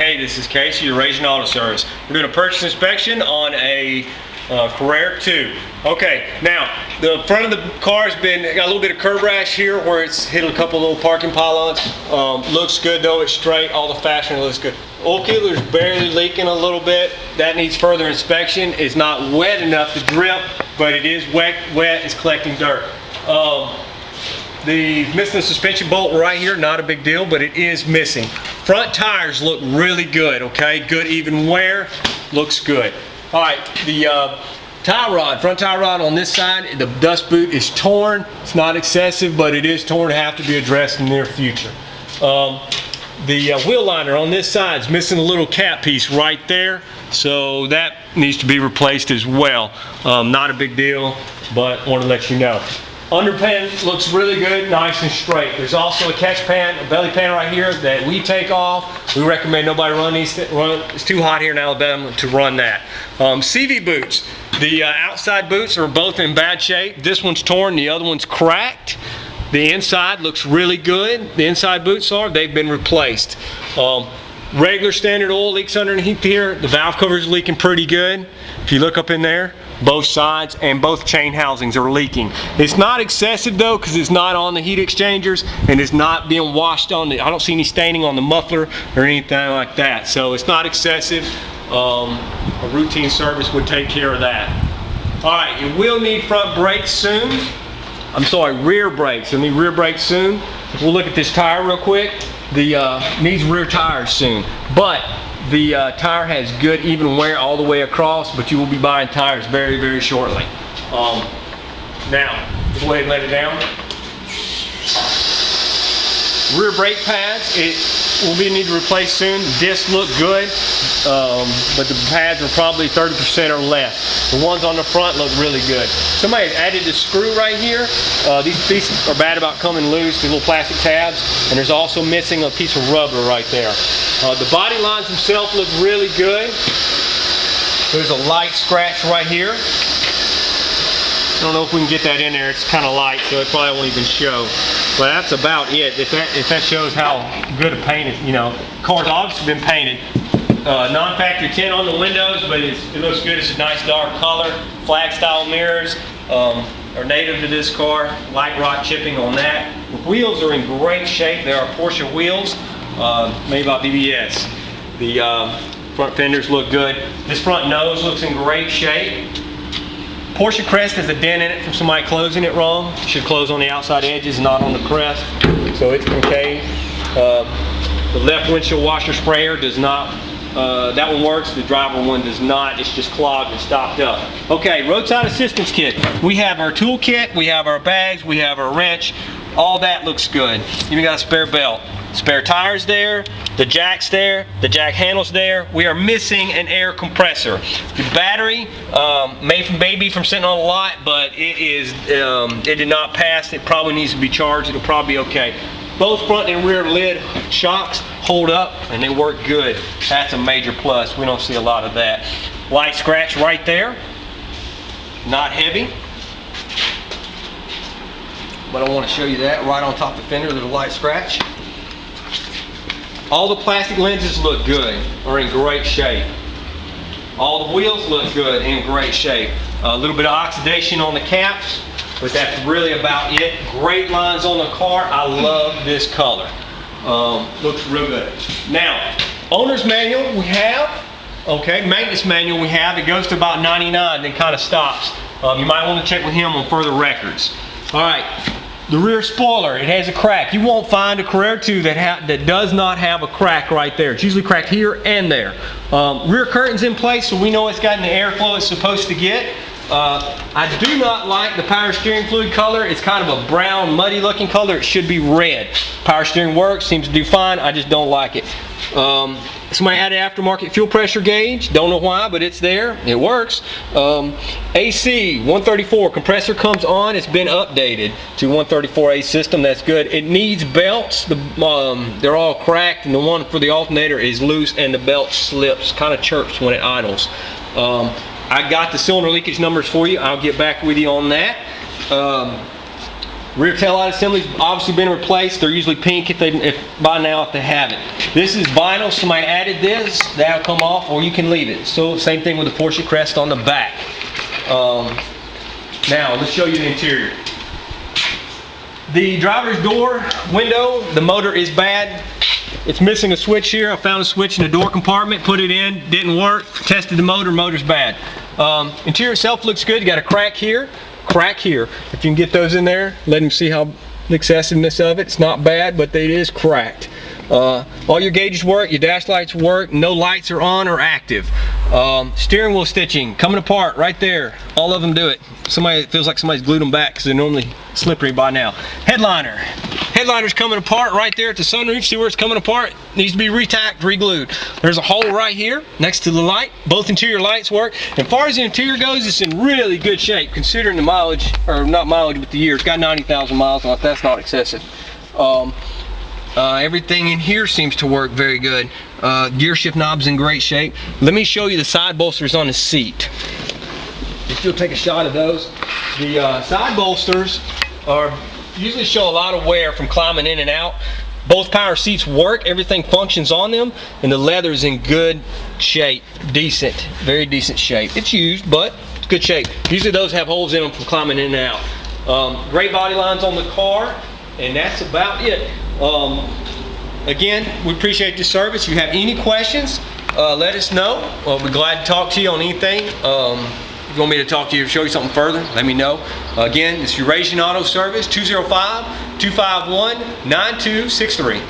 Hey, this is Casey, your Raging Auto Service. We're doing a purchase inspection on a Carrera 2. Okay, now the front of the car has got a little bit of curb rash here where it's hit a couple little parking pylons. Looks good though, it's straight, all the fastening looks good. Oil cooler's barely leaking a little bit. That needs further inspection. It's not wet enough to drip, but it is wet, it's collecting dirt. The missing the suspension bolt right here, not a big deal, but it is missing. Front tires look really good, okay? Good even wear, looks good. All right, the front tie rod on this side, the dust boot is torn. It's not excessive, but it is torn, have to be addressed in the near future. The wheel liner on this side is missing a little cap piece right there, so that needs to be replaced as well. Not a big deal, but want to let you know. Underpan looks really good, nice and straight. There's also a catch pan, a belly pan right here that we take off. We recommend nobody run these. It's too hot here in Alabama to run that. CV boots. The outside boots are both in bad shape. This one's torn, the other one's cracked. The inside looks really good. The inside boots they've been replaced. Regular standard oil leaks underneath here. The valve cover is leaking pretty good. If you look up in there, both sides and both chain housings are leaking. It's not excessive though, because it's not on the heat exchangers and it's not being washed on the, I don't see any staining on the muffler or anything like that. So it's not excessive. A routine service would take care of that. All right, you will need front brakes soon. I'm sorry, rear brakes. You'll need rear brakes soon. We'll look at this tire real quick. Needs rear tires soon, but the tire has good even wear all the way across, but you will be buying tires very, very shortly. Now, go ahead and let it down. Rear brake pads, it will need to replace soon. The discs look good, but the pads are probably 30% or less. The ones on the front look really good. Somebody has added this screw right here. These are bad about coming loose, these little plastic tabs, and there's also missing a piece of rubber right there. The body lines themselves look really good. There's a light scratch right here. I don't know if we can get that in there. It's kind of light, so it probably won't even show. But that's about it. If that shows how good a paint is, you know, the car's obviously been painted. Non-factory tint on the windows, but it looks good. It's a nice dark color. Flag style mirrors are native to this car. Light rot chipping on that. The wheels are in great shape. They are Porsche wheels made by BBS. The front fenders look good. This front nose looks in great shape. Porsche crest has a dent in it from somebody closing it wrong. It should close on the outside edges, not on the crest. So it's okay. The left windshield washer sprayer does not, that one works, the driver one does not. It's just clogged and stopped up. Okay, roadside assistance kit. We have our tool kit, we have our bags, we have our wrench. All that looks good. Even got a spare belt. Spare tires there, the jack's there, the jack handle's there. We are missing an air compressor. The battery, may from sitting on a lot, but it did not pass. It probably needs to be charged. It'll probably be okay. Both front and rear lid shocks hold up and they work good. That's a major plus. We don't see a lot of that. Light scratch right there. Not heavy. But I want to show you that right on top of the fender. There's a light scratch. All the plastic lenses look good, are in great shape. All the wheels look good, in great shape. A little bit of oxidation on the caps, but that's really about it. Great lines on the car. I love this color. Looks real good. Now, owner's manual we have. Okay, maintenance manual we have. It goes to about 99, then kind of stops. You might want to check with him on further records. All right. The rear spoiler, it has a crack. You won't find a Carrera 2 that does not have a crack right there. It's usually cracked here and there. Rear curtain's in place, so we know it's gotten the airflow it's supposed to get. I do not like the power steering fluid color. It's kind of a brown, muddy looking color. It should be red. Power steering works, seems to do fine. I just don't like it. Somebody added aftermarket fuel pressure gauge. Don't know why, but it's there. It works. AC 134 compressor comes on. It's been updated to 134A system. That's good. It needs belts. They're all cracked, and the one for the alternator is loose, and the belt slips, kind of chirps when it idles. I got the cylinder leakage numbers for you. I'll get back with you on that. Rear taillight assembly's obviously been replaced. They're usually pink if by now if they haven't. This is vinyl. Somebody added this. That'll come off, or you can leave it. So same thing with the Porsche crest on the back. Now let's show you the interior. The driver's door window, the motor is bad. It's missing a switch here. I found a switch in the door compartment, put it in, didn't work. Tested the motor, motor's bad. Interior itself looks good. You got a crack here. If you can get those in there, let them see how the excessiveness of it. It's not bad, but it is cracked. All your gauges work, your dash lights work, no lights are on or active. Steering wheel stitching coming apart right there. All of them do it. It feels like somebody's glued them back because they're normally slippery by now. Headliner's coming apart right there at the sunroof. See where it's coming apart? Needs to be retacked, re-glued. There's a hole right here next to the light. Both interior lights work. And as far as the interior goes, it's in really good shape considering the mileage, or not mileage, but the year. It's got 90,000 miles on it. That's not excessive. Everything in here seems to work very good. Gear shift knob's in great shape. Let me show you the side bolsters on the seat. If you'll take a shot of those. The side bolsters usually show a lot of wear from climbing in and out. Both power seats work, everything functions on them, and the leather's in good shape. Decent, very decent shape. It's used, but it's good shape. Usually those have holes in them from climbing in and out. Great body lines on the car, and that's about it. Again, we appreciate your service. If you have any questions, let us know. We'll be glad to talk to you on anything. If you want me to talk to you or show you something further, let me know. Again, it's your Raging Auto Service, 205-251-9263.